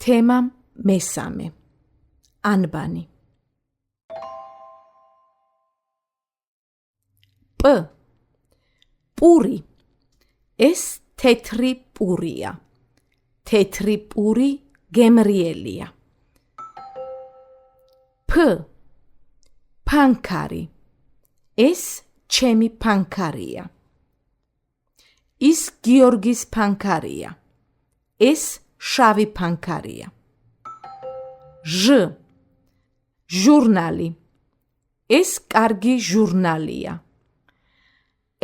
თემა მესამე. ანბანი. პ. პური. ეს თეთრი პურია. თეთრი პური გემრიელია. ფ. ფანქარი. ეს ჩემი ფანქარია. ის გიორგის ფანქარია. ეს შავი ფანქარია. ჟ. ჟურნალი. ეს კარგი ჟურნალია.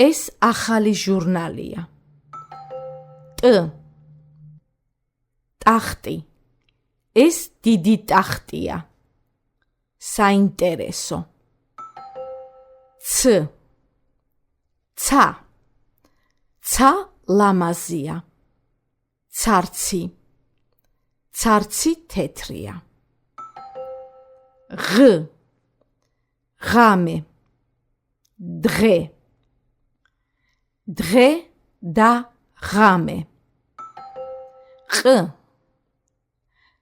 ეს ახალი ჟურნალია. ტ. ტახტი. ეს დიდი ტახტია. საინტერესო. ც. ცა. ცა ლამაზია. ცარცი. ცარცი თეთრია. ღ. ღამე. დღე. დღე და ღამე. ყ.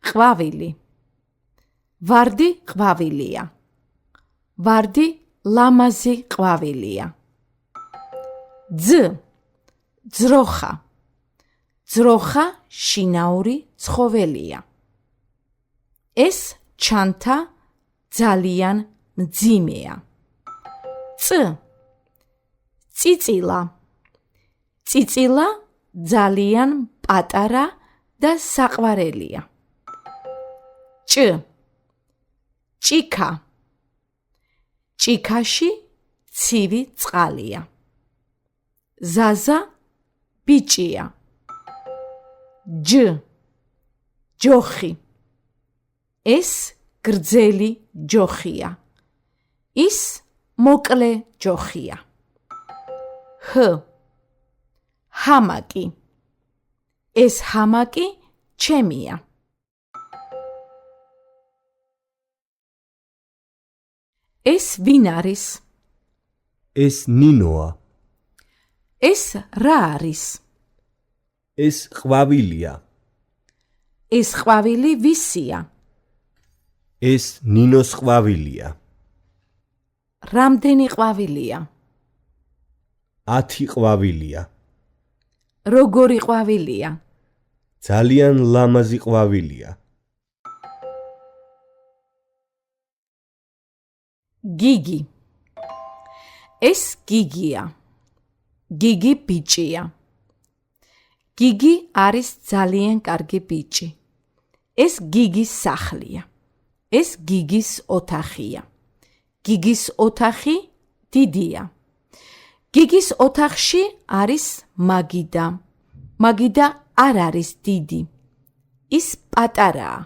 ყვავილი. ვარდი ყვავილია. ვარდი ლამაზი ყვავილია. ძ. ძროხა. ძროხა შინაური ცხოველია. ეს ჩანთა ძალიან მძიმეა. წ. წიწილა. წიწილა ძალიან პატარა და საყვარელია. ჭ. ჭიქა. ჭიქაში ცივი წყალია. ზაზა ბიჭია. ჯ. ჯოხი. ეს გრძელი ჯოხია. ის მოკლე ჯოხია. ჰ. ჰამაკი. ეს ჰამაკი ჩემია. ეს ვინ არის? ეს ნინოა. ეს რა არის? ეს ყვავილია. ეს ყვავილი ვისია? ეს ნინოს ყვავილია. რამდენი ყვავილია? 10 ყვავილია. როგორი ყვავილია? ძალიან ლამაზი ყვავილია. გიგი. ეს გიგია. გიგი ბიჭია. გიგი არის ძალიან კარგი ბიჭი. ეს გიგის სახლია. ეს გიგის ოთახია. გიგის ოთახი დიდია. გიგის ოთახში არის მაგიდა. მაგიდა არ არის დიდი. ის პატარაა.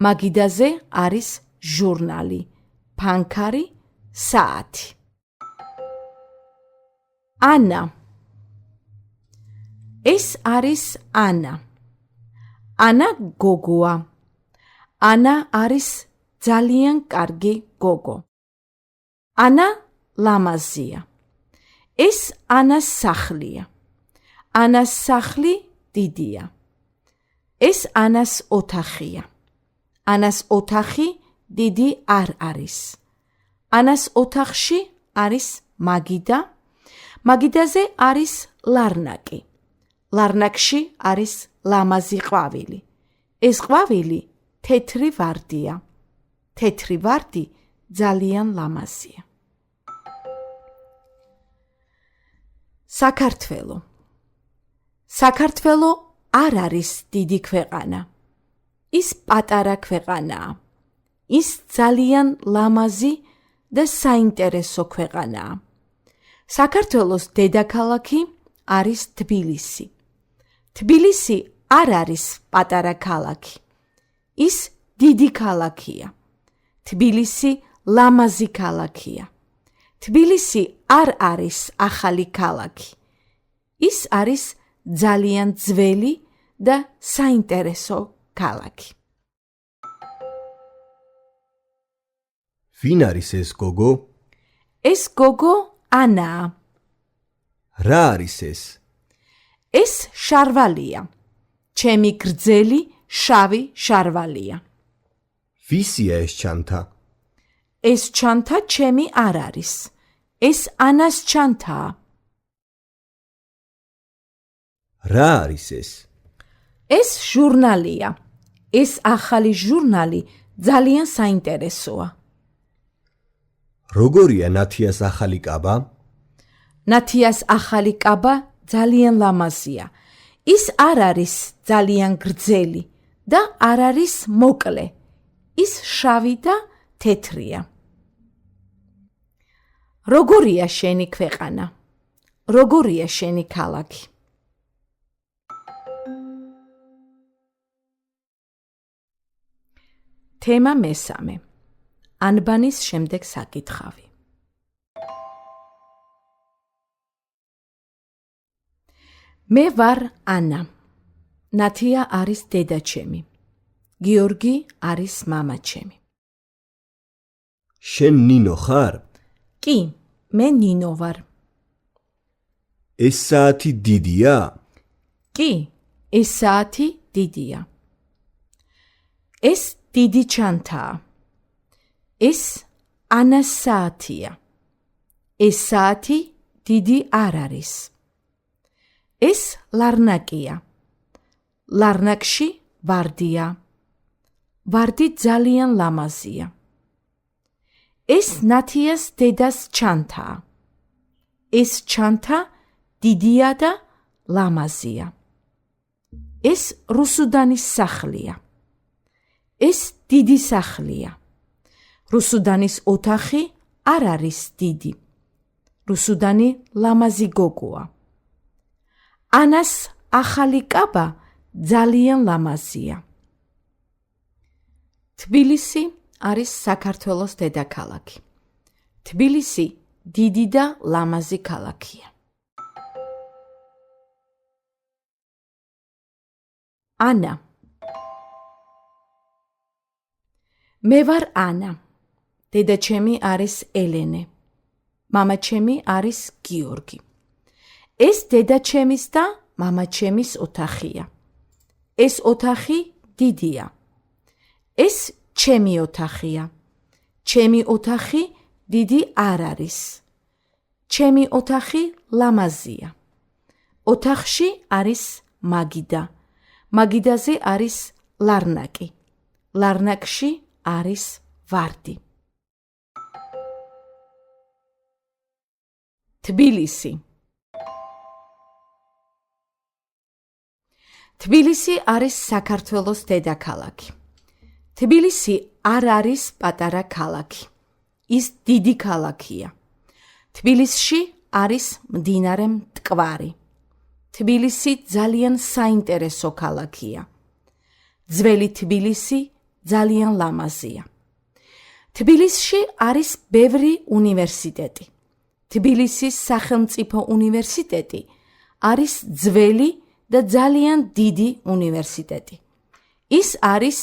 მაგიდაზე არის ჟურნალი, ფანქარი, საათი. ანა. ეს არის ანა. ანა გოგოა. ანა არის ძალიან კარგი გოგო. ანა ლამაზია. ეს ანას სახლია. ანას სახლი დიდია. ეს ანას ოთახია. ანას ოთახი დიდი არ არის. ანას ოთახში არის მაგიდა. მაგიდაზე არის ლარნაკი. ლარნაკში არის ლამაზი ყვავილი. ეს ყვავილი თეთრი ვარდია. თეთრი ვარდი ძალიან ლამაზია. საქართველო. საქართველო არ არის დიდი ქვეყანა. ის პატარა ქვეყანაა. ის ძალიან ლამაზი და საინტერესო ქვეყანაა. საქართველოს დედაქალაქი არის თბილისი. თბილისი არ არის პატარა ქალაქი. ის დიდი ქალაქია. თბილისი ლამაზი ქალაქია. თბილისი არ არის ახალი ქალაქი. ის არის ძალიან ძველი და საინტერესო ქალაქი. ვინ არის ეს გოგო? ეს გოგო ანაა. რა არის ეს? ეს შარვალია. ჩემი გრძელი შავი შარვალია. ვისია ეს ჩანთა? ეს ჩანთა ჩემი არ არის. ეს ანას ჩანთაა. რა არის ეს? ეს ჟურნალია. ეს ახალი ჟურნალი ძალიან საინტერესოა. როგორია ნათიას ახალი კაბა? ნათიას ახალი კაბა ძალიან ლამაზია. ის არ არის ძალიან გრძელი და არ არის მოკლე. ის შავი და თეთრია. როგორია შენი ქვეყანა? როგორია შენი ქალაქი? თემა მესამე. ანბანის შემდეგ საკითხავი. მე ვარ ანა. ნათია არის დედაჩემი. გიორგი არის მამაჩემი. შენ ნინო ხარ? კი, მე ნინო ვარ. ეს საათი დიდია? კი, ეს საათი დიდია. ეს დიდი ჩანთაა. ეს ანას საათია. ეს საათი დიდი არ არის. ეს ლარნაკია. ლარნაკში ვარდია. ვარდი ძალიან ლამაზია. ეს ნათიას დედას ჩანთაა. ეს ჩანთა დიდია და ლამაზია. ეს რუსუდანის სახლია. ეს დიდი სახლია. რუსუდანის ოთახი არ არის დიდი. რუსუდანი ლამაზი გოგოა. ანას ახალი კაბა ძალიან ლამაზია. თბილისი არის საქართველოს დედაქალაქი. თბილისი დიდი და ლამაზი ქალაქია. ანა. მე ვარ ანა. დედაჩემი არის ელენე. მამაჩემი არის გიორგი. ეს დედაჩემის და მამაჩემის ოთახია. ეს ოთახი დიდია. ეს ჩემი ოთახია. ჩემი ოთახი დიდი არ არის. ჩემი ოთახი ლამაზია. ოთახში არის მაგიდა. მაგიდაზე არის ლარნაკი. ლარნაკში არის ვარდი. თბილისი. თბილისი არის საქართველოს დედაქალაქი. თბილისი არ არის პატარა ქალაქი. ის დიდი ქალაქია. თბილისში არის მდინარე მტკვარი. თბილისი ძალიან საინტერესო ქალაქია. ძველი თბილისი ძალიან ლამაზია. თბილისში არის ბევრი უნივერსიტეტი. თბილისის სახელმწიფო უნივერსიტეტი არის ძველი და ძალიან დიდი უნივერსიტეტი. ის არის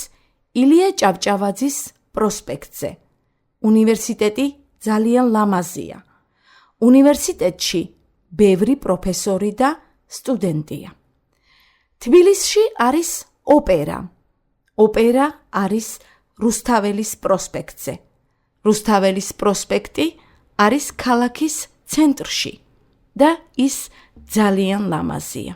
ილია ჭავჭავაძის პროსპექტზე. უნივერსიტეტი ძალიან ლამაზია. უნივერსიტეტში ბევრი პროფესორი და სტუდენტია. თბილისში არის ოპერა. ოპერა არის რუსთაველის პროსპექტზე. რუსთაველის პროსპექტი არის ქალაქის ცენტრში და ის ძალიან ლამაზია.